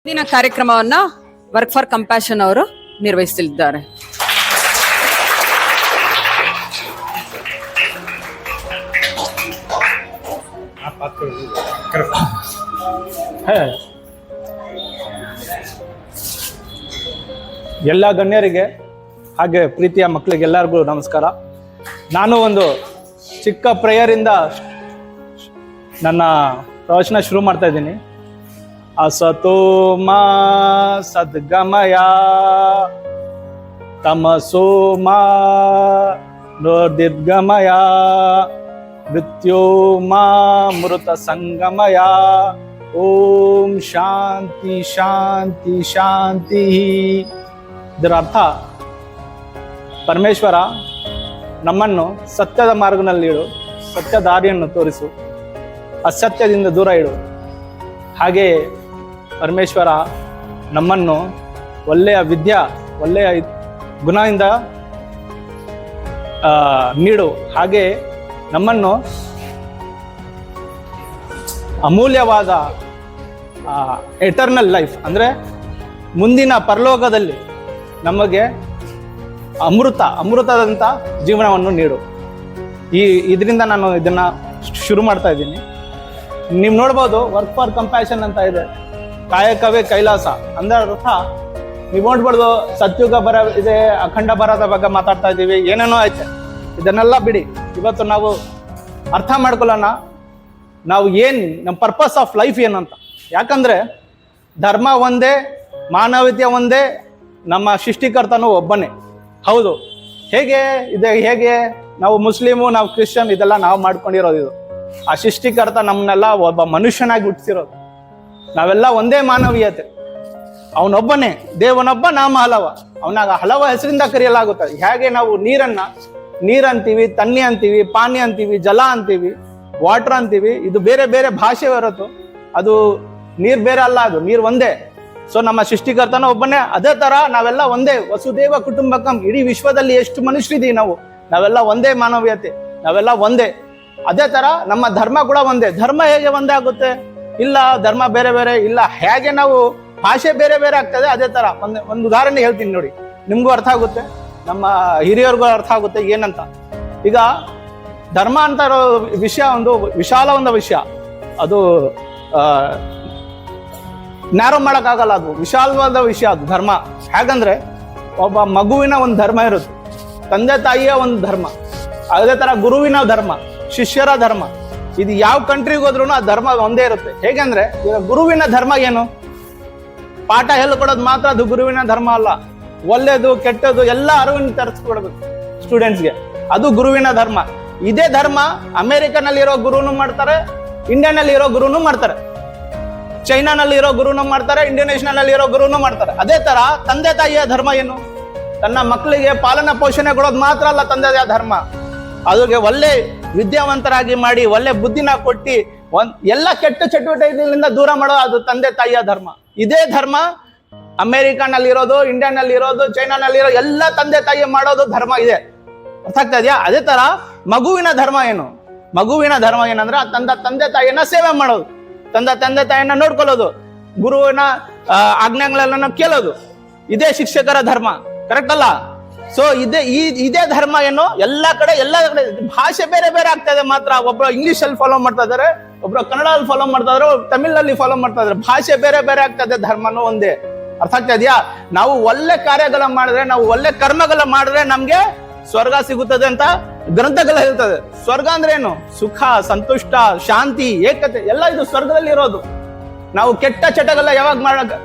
ಇಂದಿನ ಕಾರ್ಯಕ್ರಮವನ್ನ work for compassion ಅವರು ನಿರ್ವಹಿಸಲಿದ್ದಾರೆ. ಎಲ್ಲ ಗಣ್ಯರಿಗೆ ಹಾಗೆ ಪ್ರೀತಿಯ ಮಕ್ಕಳಿಗೆಲ್ಲರಿಗೂ ನಮಸ್ಕಾರ. ನಾನು ಒಂದು ಚಿಕ್ಕ ಪ್ರೇಯರಿಂದ ನನ್ನ ಪ್ರವಚನ ಶುರು ಮಾಡ್ತಾ ಇದ್ದೀನಿ. ಅಸತೋ ಮಾ ಸದ್ಗಮಯ ತಮಸೋ ಮಾ ಜ್ಯೋತಿರ್ಗಮಯ ಮೃತ್ಯೋ ಮಾ ಮೃತ ಸಂಗಮಯ. ಓಂ ಶಾಂತಿ ಶಾಂತಿ ಶಾಂತಿ. ಇದರ ಅರ್ಥ, ಪರಮೇಶ್ವರ ನಮ್ಮನ್ನು ಸತ್ಯದ ಮಾರ್ಗದಲ್ಲಿಡು, ಸತ್ಯ ದಾರಿಯನ್ನು ತೋರಿಸು, ಅಸತ್ಯದಿಂದ ದೂರ ಇಡು. ಹಾಗೆಯೇ ಪರಮೇಶ್ವರ ನಮ್ಮನ್ನು ಒಳ್ಳೆಯ ಒಳ್ಳೆಯ ಗುಣದಿಂದ ನೀಡು. ಹಾಗೆ ನಮ್ಮನ್ನು ಅಮೂಲ್ಯವಾದ ಎಟರ್ನಲ್ ಲೈಫ್ ಅಂದರೆ ಮುಂದಿನ ಪರಲೋಕದಲ್ಲಿ ನಮಗೆ ಅಮೃತದಂಥ ಜೀವನವನ್ನು ನೀಡು. ಇದರಿಂದ ನಾನು ಇದನ್ನು ಶುರು ಮಾಡ್ತಾ ಇದ್ದೀನಿ. ನೀವು ನೋಡ್ಬೋದು, ವರ್ಕ್ ಫಾರ್ ಕಂಪ್ಯಾಷನ್ ಅಂತ ಇದೆ, ಕಾಯಕವೇ ಕೈಲಾಸ. ಅಂದ್ರೆ ಅರ್ಥ ನೀವು ನೋಡ್ಬೋದು, ಸತ್ಯುಗ ಇದೆ, ಅಖಂಡ ಭಾರತ ಬಗ್ಗೆ ಮಾತಾಡ್ತಾ ಇದ್ದೀವಿ, ಏನೇನೋ ಐತೆ. ಇದನ್ನೆಲ್ಲ ಬಿಡಿ, ಇವತ್ತು ನಾವು ಅರ್ಥ ಮಾಡ್ಕೊಳ್ಳೋಣ ನಾವು ನಮ್ಮ ಪರ್ಪಸ್ ಆಫ್ ಲೈಫ್ ಏನಂತ. ಯಾಕಂದ್ರೆ ಧರ್ಮ ಒಂದೇ, ಮಾನವೀಯತೆ ಒಂದೇ, ನಮ್ಮ ಸೃಷ್ಟಿಕರ್ತನೂ ಒಬ್ಬನೇ. ಹೌದು, ಹೇಗೆ ನಾವು ಮುಸ್ಲಿಮು, ನಾವು ಕ್ರಿಶ್ಚಿಯನ್, ಇದೆಲ್ಲ ನಾವು ಮಾಡ್ಕೊಂಡಿರೋದು. ಇದು ಆ ಸೃಷ್ಟಿಕರ್ತ ನಮ್ಮನ್ನೆಲ್ಲ ಒಬ್ಬ ಮನುಷ್ಯನಾಗಿ ಹುಟ್ಟಿಸಿರೋದು. ನಾವೆಲ್ಲ ಒಂದೇ ಮಾನವೀಯತೆ. ಅವನೊಬ್ಬನೇ, ದೇವನೊಬ್ಬ, ನಾಮ ಹಲವ. ಅವನಾಗ ಹಲವ ಹೆಸರಿಂದ ಕರೆಯಲಾಗುತ್ತದೆ. ಹೇಗೆ ನಾವು ನೀರಂತೀವಿ, ತಣ್ಣಿ ಅಂತೀವಿ, ಪಾನಿ ಅಂತೀವಿ, ಜಲ ಅಂತೀವಿ, ವಾಟರ್ ಅಂತೀವಿ. ಇದು ಬೇರೆ ಬೇರೆ ಭಾಷೆ ಹೊರತು ಅದು ನೀರು ಬೇರೆ ಅಲ್ಲ, ಅದು ನೀರು ಒಂದೇ. ಸೊ ನಮ್ಮ ಸೃಷ್ಟಿಕರ್ತನ ಒಬ್ಬನೇ. ಅದೇ ತರ ನಾವೆಲ್ಲ ಒಂದೇ, ವಸುದೇವ ಕುಟುಂಬಕಂ. ಇಡೀ ವಿಶ್ವದಲ್ಲಿ ಎಷ್ಟು ಮನುಷ್ಯರಿದ್ದೀವಿ ನಾವೆಲ್ಲ ಒಂದೇ ಮಾನವೀಯತೆ, ನಾವೆಲ್ಲ ಒಂದೇ. ಅದೇ ತರ ನಮ್ಮ ಧರ್ಮ ಕೂಡ ಒಂದೇ. ಧರ್ಮ ಹೇಗೆ ಒಂದೇ ಆಗುತ್ತೆ? ಇಲ್ಲ, ಧರ್ಮ ಬೇರೆ ಬೇರೆ ಇಲ್ಲ. ಹೇಗೆ ನಾವು ಭಾಷೆ ಬೇರೆ ಬೇರೆ ಆಗ್ತದೆ, ಅದೇ ತರ ಒಂದು ಉದಾಹರಣೆ ಹೇಳ್ತೀನಿ ನೋಡಿ, ನಿಮ್ಗೂ ಅರ್ಥ ಆಗುತ್ತೆ, ನಮ್ಮ ಹಿರಿಯರಿಗೂ ಅರ್ಥ ಆಗುತ್ತೆ ಏನಂತ. ಈಗ ಧರ್ಮ ಅಂತ ಇರೋ ವಿಷಯ ಒಂದು ವಿಶಾಲ ಒಂದು ವಿಷಯ. ಅದು ನ್ಯಾರೋ ಮಾಡೋಕ್ಕಾಗಲ್ಲ, ಅದು ವಿಶಾಲವಾದ ವಿಷಯ ಅದು ಧರ್ಮ. ಹೇಗಂದ್ರೆ ಒಬ್ಬ ಮಗುವಿನ ಒಂದು ಧರ್ಮ ಇರುತ್ತೆ, ತಂದೆ ತಾಯಿಯ ಒಂದು ಧರ್ಮ, ಅದೇ ತರ ಗುರುವಿನ ಧರ್ಮ, ಶಿಷ್ಯರ ಧರ್ಮ. ಇದು ಯಾವ ಕಂಟ್ರಿಗೆ ಹೋದ್ರೂ ಆ ಧರ್ಮ ಒಂದೇ ಇರುತ್ತೆ. ಹೇಗೆಂದ್ರೆ ಈಗ ಗುರುವಿನ ಧರ್ಮ ಏನು? ಪಾಠ ಹೇಳ್ಕೊಡೋದು ಮಾತ್ರ ಅದು ಗುರುವಿನ ಧರ್ಮ ಅಲ್ಲ. ಒಳ್ಳೇದು ಕೆಟ್ಟದ್ದು ಎಲ್ಲ ಅರಿವನ್ನು ತರಿಸ್ಕೊಡ್ಬೇಕು ಸ್ಟೂಡೆಂಟ್ಸ್ಗೆ, ಅದು ಗುರುವಿನ ಧರ್ಮ. ಇದೇ ಧರ್ಮ ಅಮೆರಿಕನಲ್ಲಿ ಇರೋ ಗುರುನು ಮಾಡ್ತಾರೆ, ಇಂಡಿಯಾನಲ್ಲಿ ಇರೋ ಗುರುನು ಮಾಡ್ತಾರೆ, ಚೈನಾನಲ್ಲಿ ಇರೋ ಗುರುನು ಮಾಡ್ತಾರೆ, ಇಂಡೋನೇಷ್ಯಾನಲ್ಲಿ ಇರೋ ಗುರುನು ಮಾಡ್ತಾರೆ. ಅದೇ ತರ ತಂದೆ ತಾಯಿಯ ಧರ್ಮ ಏನು? ತನ್ನ ಮಕ್ಕಳಿಗೆ ಪಾಲನಾ ಪೋಷಣೆ ಕೊಡೋದು ಮಾತ್ರ ಅಲ್ಲ ತಂದೆಯ ಧರ್ಮ, ಅದುಗೆ ಒಳ್ಳೆ ವಿದ್ಯಾವಂತರಾಗಿ ಮಾಡಿ, ಒಳ್ಳೆ ಬುದ್ಧಿನ ಕೊಟ್ಟಿ, ಎಲ್ಲ ಕೆಟ್ಟ ಚಟುವಟಿಕೆಗಳಿಂದ ದೂರ ಮಾಡೋದು ಅದು ತಂದೆ ತಾಯಿಯ ಧರ್ಮ. ಇದೇ ಧರ್ಮ ಅಮೆರಿಕಾನಲ್ಲಿ ಇರೋದು, ಇಂಡಿಯಾನಲ್ಲಿ ಇರೋದು, ಚೈನಾನಲ್ಲಿ ಇರೋ ಎಲ್ಲ ತಂದೆ ತಾಯಿ ಮಾಡೋದು ಧರ್ಮ ಇದೆ. ಅರ್ಥ ಆಗ್ತಾ ಇದೆಯಾ? ಅದೇ ತರ ಮಗುವಿನ ಧರ್ಮ ಏನು? ಮಗುವಿನ ಧರ್ಮ ಏನಂದ್ರೆ ತಂದೆ ತಾಯಿಯನ್ನ ಸೇವೆ ಮಾಡೋದು, ತಂದೆ ತಾಯಿಯನ್ನ ನೋಡ್ಕೊಳ್ಳೋದು, ಗುರುವಿನ ಆಜ್ಞೆಗಳೆಲ್ಲ ಕೇಳೋದು. ಇದೇ ಶಿಕ್ಷಕರ ಧರ್ಮ, ಕರೆಕ್ಟ್ ಅಲ್ಲ? ಸೊ ಇದೇ ಧರ್ಮ ಏನು? ಎಲ್ಲ ಕಡೆ ಭಾಷೆ ಬೇರೆ ಬೇರೆ ಆಗ್ತಾ ಇದೆ ಮಾತ್ರ. ಒಬ್ರು ಇಂಗ್ಲಿಷ್ ಅಲ್ಲಿ ಫಾಲೋ ಮಾಡ್ತಾ ಇದಾರೆ, ಒಬ್ರು ಕನ್ನಡದಲ್ಲಿ ಫಾಲೋ ಮಾಡ್ತಾ ಇದಾರೆ, ತಮಿಳಲ್ಲಿ ಫಾಲೋ ಮಾಡ್ತಾ ಇದಾರೆ. ಭಾಷೆ ಬೇರೆ ಬೇರೆ ಆಗ್ತಾ ಇದೆ, ಧರ್ಮನೂ ಒಂದೇ. ಅರ್ಥ ಆಗ್ತಾ ಇದೆಯಾ? ನಾವು ಒಳ್ಳೆ ಕಾರ್ಯಗಳ ಮಾಡಿದ್ರೆ, ನಾವು ಒಳ್ಳೆ ಕರ್ಮಗಳ ಮಾಡಿದ್ರೆ ನಮ್ಗೆ ಸ್ವರ್ಗ ಸಿಗುತ್ತದೆ ಅಂತ ಗ್ರಂಥಗಳು ಹೇಳ್ತದೆ. ಸ್ವರ್ಗ ಅಂದ್ರೆ ಏನು? ಸುಖ, ಸಂತುಷ್ಟ, ಶಾಂತಿ, ಏಕತೆ, ಎಲ್ಲ ಇದು ಸ್ವರ್ಗದಲ್ಲಿ ಇರೋದು. ನಾವು ಕೆಟ್ಟ ಚಟಗಳ ಯಾವಾಗ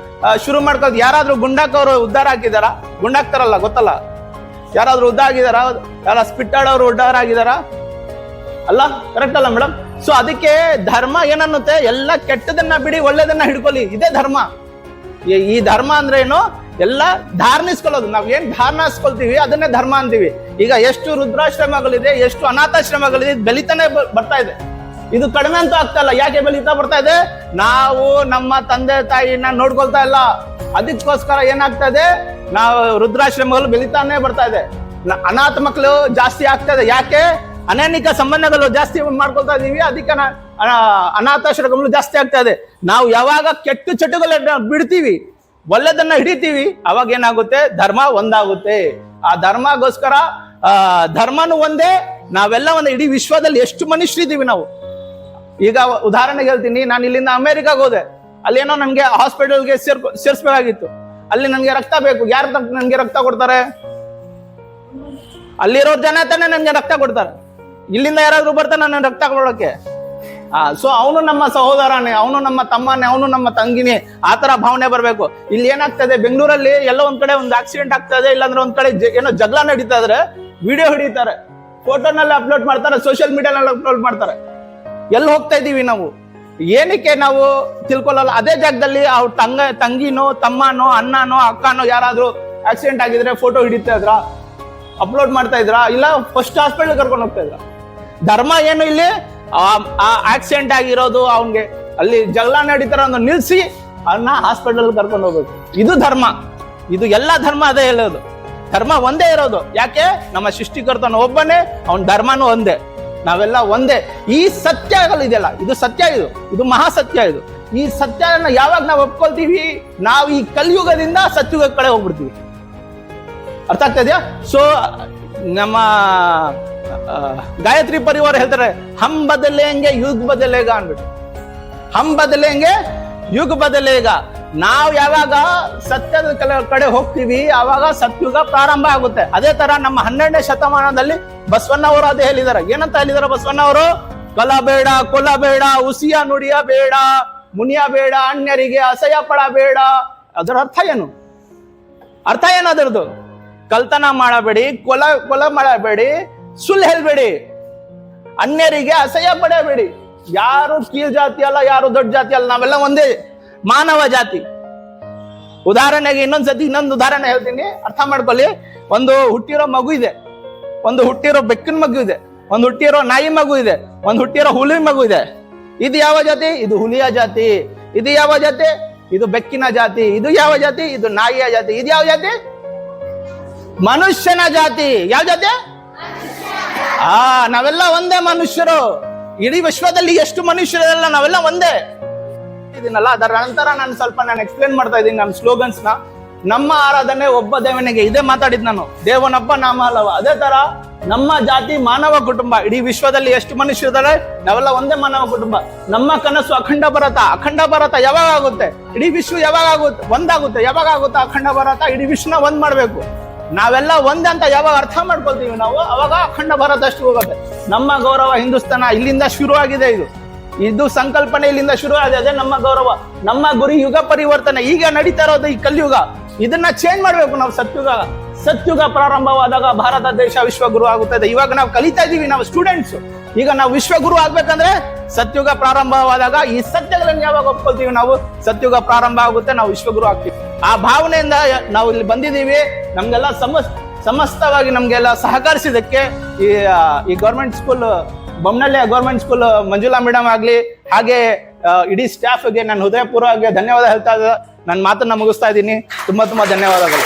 ಶುರು ಮಾಡ್ಕೋದು? ಯಾರಾದ್ರೂ ಗುಂಡಾಕವರು ಉದ್ಧಾರ ಆಗಿದಾರ? ಗುಂಡಾಕ್ತಾರಲ್ಲ, ಗೊತ್ತಲ್ಲ? ಯಾರಾದ್ರೂ ಉದ್ಧಾರ ಆಗಿದಾರ? ಯಾರ ಸ್ಪಿಟ್ ಆಡೋರು ಉದ್ಧಾರ ಆಗಿದಾರ? ಅಲ್ಲ, ಕರೆಕ್ಟ್ ಅಲ್ಲ ಮೇಡಮ್? ಸೊ ಅದಕ್ಕೆ ಧರ್ಮ ಏನನ್ನುತ್ತೆ? ಎಲ್ಲ ಕೆಟ್ಟದನ್ನ ಬಿಡಿ, ಒಳ್ಳೇದನ್ನ ಹಿಡ್ಕೊಳ್ಳಿ. ಇದೇ ಧರ್ಮ. ಈ ಧರ್ಮ ಅಂದ್ರೆ ಏನು? ಎಲ್ಲ ಧಾರಣಿಸ್ಕೊಳ್ಳೋದು. ನಾವ್ ಏನ್ ಧಾರಣಿಸ್ಕೊಳ್ತೀವಿ ಅದನ್ನೇ ಧರ್ಮ ಅಂತೀವಿ. ಈಗ ಎಷ್ಟು ವೃದ್ಧಾಶ್ರಮಗಳಿದೆ, ಎಷ್ಟು ಅನಾಥಾಶ್ರಮಗಳಿದೆ, ಬೆಳಿತಾನೆ ಬರ್ತಾ ಇದೆ. ಇದು ಕಡಿಮೆ ಅಂತೂ ಆಗ್ತಾ ಇಲ್ಲ. ಯಾಕೆ ಬೆಳೀತಾ ಬರ್ತಾ ಇದೆ? ನಾವು ನಮ್ಮ ತಂದೆ ತಾಯಿನ ನೋಡ್ಕೊಳ್ತಾ ಇಲ್ಲ. ಅದಕ್ಕೋಸ್ಕರ ಏನಾಗ್ತಾ ಇದೆ? ನಾವು ವೃದ್ಧಾಶ್ರಮಗಳು ಬೆಳೀತಾನೆ ಬರ್ತಾ ಇದೆ. ಅನಾಥ ಮಕ್ಕಳು ಜಾಸ್ತಿ ಆಗ್ತಾ ಇದೆ. ಯಾಕೆ? ಅನೈನಿಕ ಸಂಬಂಧಗಳು ಜಾಸ್ತಿ ಮಾಡ್ಕೊಳ್ತಾ ಇದೀವಿ. ಅದಕ್ಕೆ ಅನಾಥಾಶ್ರಮಗಳು ಜಾಸ್ತಿ ಆಗ್ತಾ ಇದೆ. ನಾವು ಯಾವಾಗ ಕೆಟ್ಟ ಚಟಗಳನ್ನ ಬಿಡ್ತೀವಿ, ಒಳ್ಳೆದನ್ನ ಹಿಡಿತೀವಿ, ಅವಾಗ ಏನಾಗುತ್ತೆ, ಧರ್ಮ ಒಂದಾಗುತ್ತೆ. ಆ ಧರ್ಮಗೋಸ್ಕರ ಧರ್ಮನು ಒಂದೇ, ನಾವೆಲ್ಲ ಒಂದೇ. ಇಡೀ ವಿಶ್ವದಲ್ಲಿ ಎಷ್ಟು ಮನುಷ್ಯರಿದ್ದೀವಿ ನಾವು. ಈಗ ಉದಾಹರಣೆಗೆ ಹೇಳ್ತೀನಿ, ನಾನು ಇಲ್ಲಿಂದ ಅಮೆರಿಕಾಗೆ ಹೋದೆ. ಅಲ್ಲೇನೋ ನನ್ಗೆ ಹಾಸ್ಪಿಟಲ್ಗೆ ಸೇರ್ಸ್ಬೇಕಾಗಿತ್ತು. ಅಲ್ಲಿ ನನ್ಗೆ ರಕ್ತ ಬೇಕು. ಯಾರು ನನ್ಗೆ ರಕ್ತ ಕೊಡ್ತಾರೆ? ಅಲ್ಲಿರೋ ಜನ ತಾನೇ ನನ್ಗೆ ರಕ್ತ ಕೊಡ್ತಾರೆ. ಇಲ್ಲಿಂದ ಯಾರಾದ್ರೂ ಬರ್ತಾರೆ ನನ್ನ ರಕ್ತ ಕೊಡೋಕೆ? ಸೊ ಅವನು ನಮ್ಮ ಸಹೋದರನೇ, ಅವನು ನಮ್ಮ ತಮ್ಮನೇ, ಅವನು ನಮ್ಮ ತಂಗಿನೇ, ಆ ತರ ಭಾವನೆ ಬರಬೇಕು. ಇಲ್ಲಿ ಏನಾಗ್ತದೆ, ಬೆಂಗಳೂರಲ್ಲಿ ಎಲ್ಲ ಒಂದ್ ಕಡೆ ಒಂದು ಆಕ್ಸಿಡೆಂಟ್ ಆಗ್ತದೆ, ಇಲ್ಲಾಂದ್ರೆ ಒಂದ್ ಕಡೆ ಏನೋ ಜಗಳ ನಡೀತಾ ಇದ್ರೆ ವಿಡಿಯೋ ಹಿಡಿತಾರೆ, ಫೋಟೋನಲ್ಲಿ ಅಪ್ಲೋಡ್ ಮಾಡ್ತಾರೆ, ಸೋಷಿಯಲ್ ಮೀಡಿಯಾನಲ್ಲಿ ಅಪ್ಲೋಡ್ ಮಾಡ್ತಾರೆ. ಎಲ್ಲಿ ಹೋಗ್ತಾ ಇದೀವಿ ನಾವು? ಏನಕ್ಕೆ ನಾವು ತಿಳ್ಕೊಳ್ಳಲ್ಲ? ಅದೇ ಜಾಗದಲ್ಲಿ ಅವ್ರ ತಂಗಿನೋ, ತಮ್ಮನೋ, ಅಣ್ಣನೋ, ಅಕ್ಕನೋ ಯಾರಾದ್ರೂ ಆಕ್ಸಿಡೆಂಟ್ ಆಗಿದ್ರೆ ಫೋಟೋ ಹಿಡಿತಾ ಇದ್ರ, ಅಪ್ಲೋಡ್ ಮಾಡ್ತಾ ಇದ್ರ, ಇಲ್ಲ ಫಸ್ಟ್ ಹಾಸ್ಪಿಟಲ್ ಕರ್ಕೊಂಡು ಹೋಗ್ತಾ ಇದ್ರ? ಧರ್ಮ ಏನು ಇಲ್ಲಿ? ಆ ಆಕ್ಸಿಡೆಂಟ್ ಆಗಿರೋದು, ಅವನ್ಗೆ ಅಲ್ಲಿ ಜಗಳ ನಡೀತಾರ ನಿಲ್ಸಿ ಅವನ್ನ ಹಾಸ್ಪಿಟಲ್ ಕರ್ಕೊಂಡು ಹೋಗ್ಬೇಕು. ಇದು ಧರ್ಮ. ಇದು ಎಲ್ಲ ಧರ್ಮ ಅದೇ ಹೇಳೋದು. ಧರ್ಮ ಒಂದೇ ಇರೋದು. ಯಾಕೆ? ನಮ್ಮ ಸೃಷ್ಟಿಕರ್ತನ ಒಬ್ಬನೇ, ಅವನ ಧರ್ಮನೂ ಒಂದೇ, ನಾವೆಲ್ಲ ಒಂದೇ. ಈ ಸತ್ಯಗಳಿದೆಯಲ್ಲ, ಇದು ಸತ್ಯ, ಇದು ಮಹಾಸತ್ಯ. ಈ ಸತ್ಯನ ಯಾವಾಗ ನಾವು ಒಪ್ಕೊಳ್ತೀವಿ, ನಾವು ಈ ಕಲಿಯುಗದಿಂದ ಸತ್ಯುಗ ಕಡೆ ಹೋಗ್ಬಿಡ್ತೀವಿ. ಅರ್ಥ ಆಗ್ತಾ ಇದೆಯಾ? ಸೊ ನಮ್ಮ ಗಾಯತ್ರಿ ಪರಿವಾರ ಹೇಳ್ತಾರೆ, ಹಮ್ ಬದಲೇಂಗೆ ಯುಗ್ ಬದಲೇಗ ಅನ್ಬಿಟ್ಟು. ಹಮ್ ಬದಲೇಂಗೆ ಯುಗ್ ಬದಲೇಗ. ನಾವು ಯಾವಾಗ ಸತ್ಯದ ಕಡೆ ಹೋಗ್ತೀವಿ, ಆವಾಗ ಸತ್ಯುಗ ಪ್ರಾರಂಭ ಆಗುತ್ತೆ. ಅದೇ ತರ ನಮ್ಮ 12ನೇ ಶತಮಾನದಲ್ಲಿ ಬಸವಣ್ಣವರು ಅದೇ ಹೇಳಿದಾರೆ. ಏನಂತ ಹೇಳಿದಾರೆ ಬಸವಣ್ಣವರು? ಕೊಲಬೇಡ, ಕೊಲಬೇಡ, ಉಸಿಯ ನುಡಿಯ ಬೇಡ, ಮುನಿಯ ಬೇಡ, ಅನ್ಯರಿಗೆ ಅಸಹ್ಯ ಪಡಬೇಡ. ಅದರ ಅರ್ಥ ಏನು? ಅರ್ಥ ಏನು ಅದರದ್ದು? ಕಳ್ತನ ಮಾಡಬೇಡಿ, ಕೊಲ ಮಾಡಬೇಡಿ, ಸುಳ್ಳು ಹೇಳ್ಬೇಡಿ, ಅನ್ಯರಿಗೆ ಅಸಹ್ಯ ಪಡಬೇಡಿ. ಯಾರು ಕೀಳ್ ಜಾತಿ ಅಲ್ಲ, ಯಾರು ದೊಡ್ಡ ಜಾತಿ ಅಲ್ಲ, ನಾವೆಲ್ಲ ಒಂದೇ ಮಾನವ ಜಾತಿ. ಉದಾಹರಣೆಗೆ ಇನ್ನೊಂದು ಉದಾಹರಣೆ ಹೇಳ್ತೀನಿ, ಅರ್ಥ ಮಾಡ್ಕೊಳ್ಳಿ. ಒಂದು ಹುಟ್ಟಿರೋ ಮಗು ಇದೆ, ಒಂದು ಹುಟ್ಟಿರೋ ಬೆಕ್ಕಿನ ಮಗು ಇದೆ, ಒಂದು ಹುಟ್ಟಿರೋ ನಾಯಿ ಮಗು ಇದೆ, ಒಂದು ಹುಟ್ಟಿರೋ ಹುಲಿ ಮಗು ಇದೆ. ಇದು ಯಾವ ಜಾತಿ? ಇದು ಹುಲಿಯ ಜಾತಿ. ಇದು ಯಾವ ಜಾತಿ? ಇದು ಬೆಕ್ಕಿನ ಜಾತಿ. ಇದು ಯಾವ ಜಾತಿ? ಇದು ನಾಯಿಯ ಜಾತಿ. ಇದು ಯಾವ ಜಾತಿ? ಮನುಷ್ಯನ ಜಾತಿ. ಯಾವ ಜಾತಿ? ನಾವೆಲ್ಲ ಒಂದೇ ಮನುಷ್ಯರು. ಇಡೀ ವಿಶ್ವದಲ್ಲಿ ಎಷ್ಟು ಮನುಷ್ಯರಲ್ಲ, ನಾವೆಲ್ಲ ಒಂದೇ ಇದೀನಲ್ಲ. ಅದರ ನಂತರ ನಾನು ಎಕ್ಸ್ಪ್ಲೇನ್ ಮಾಡ್ತಾ ಇದ್ದೀನಿ ನಮ್ಮ ಸ್ಲೋಗನ್ಸ್ ನ. ನಮ್ಮ ಆರಾಧನೆ ಒಬ್ಬ ದೇವನಿಗೆ, ಇದೇ ಮಾತಾಡಿದ್ ನಾನು, ದೇವನೊಬ್ಬ ನಾಮ ಅಲ್ಲವ. ಅದೇ ತರ ನಮ್ಮ ಜಾತಿ ಮಾನವ ಕುಟುಂಬ. ಇಡೀ ವಿಶ್ವದಲ್ಲಿ ಎಷ್ಟು ಮನುಷ್ಯರಿದ್ದಾರೆ, ನಾವೆಲ್ಲ ಒಂದೇ ಮಾನವ ಕುಟುಂಬ. ನಮ್ಮ ಕನಸು ಅಖಂಡ ಭಾರತ. ಅಖಂಡ ಭಾರತ ಯಾವಾಗ ಆಗುತ್ತೆ? ಇಡೀ ವಿಶ್ವ ಯಾವಾಗ ಆಗುತ್ತೆ? ಒಂದಾಗುತ್ತೆ. ಯಾವಾಗ ಆಗುತ್ತೆ ಅಖಂಡ ಭಾರತ? ಇಡೀ ವಿಶ್ವನ ಒಂದ್ ಮಾಡ್ಬೇಕು. ನಾವೆಲ್ಲ ಒಂದೇ ಅಂತ ಯಾವಾಗ ಅರ್ಥ ಮಾಡ್ಕೊಳ್ತೀವಿ ನಾವು, ಅವಾಗ ಅಖಂಡ ಭಾರತ ಅಷ್ಟು ಹೋಗುತ್ತೆ. ನಮ್ಮ ಗೌರವ ಹಿಂದೂಸ್ತಾನ ಇಲ್ಲಿಂದ ಶುರು ಆಗಿದೆ. ಇದು ಸಂಕಲ್ಪನೆ ಇಲ್ಲಿಂದ ಶುರು ಆಗಿದೆ. ಅದೇ ನಮ್ಮ ಗೌರವ, ನಮ್ಮ ಗುರಿ. ಯುಗ ಪರಿವರ್ತನೆ ಈಗ ನಡೀತಾ ಇರೋದು ಈ ಕಲಿಯುಗ. ಇದನ್ನ ಚೇಂಜ್ ಮಾಡ್ಬೇಕು ನಾವು. ಸತ್ಯುಗ ಪ್ರಾರಂಭವಾದಾಗ ಭಾರತ ದೇಶ ವಿಶ್ವಗುರು ಆಗುತ್ತದೆ. ಇವಾಗ ನಾವು ಕಲಿತಾ ಇದೀವಿ, ನಾವು ಸ್ಟೂಡೆಂಟ್ಸ್. ಈಗ ನಾವು ವಿಶ್ವಗುರು ಆಗ್ಬೇಕಂದ್ರೆ ಸತ್ಯುಗ ಪ್ರಾರಂಭವಾದಾಗ ಈ ಸತ್ಯಗಳನ್ನು ಯಾವಾಗ ಒಪ್ಕೊಳ್ತೀವಿ ನಾವು, ಸತ್ಯುಗ ಪ್ರಾರಂಭ ಆಗುತ್ತೆ, ನಾವು ವಿಶ್ವಗುರು ಆಗ್ತೀವಿ. ಆ ಭಾವನೆಯಿಂದ ನಾವು ಇಲ್ಲಿ ಬಂದಿದ್ದೀವಿ. ನಮ್ಗೆಲ್ಲ ಸಮಸ್ತವಾಗಿ ನಮ್ಗೆಲ್ಲ ಸಹಕರಿಸಿದಕ್ಕೆ ಈ ಗೌರ್ಮೆಂಟ್ ಸ್ಕೂಲ್, ಬೊಮ್ಮನಹಳ್ಳಿಯ ಗೌರ್ಮೆಂಟ್ ಸ್ಕೂಲ್ ಮಂಜುಳಾ ಮೇಡಮ್ ಆಗ್ಲಿ, ಹಾಗೆ ಇಡೀ ಸ್ಟಾಫ್ಗೆ ನಾನು ಹೃದಯಪೂರ್ವಕವಾಗಿ ಧನ್ಯವಾದ ಹೇಳ್ತಾ ನನ್ನ ಮಾತನ್ನ ಮುಗಿಸ್ತಾ ಇದ್ದೀನಿ. ತುಂಬಾ ಧನ್ಯವಾದಗಳು.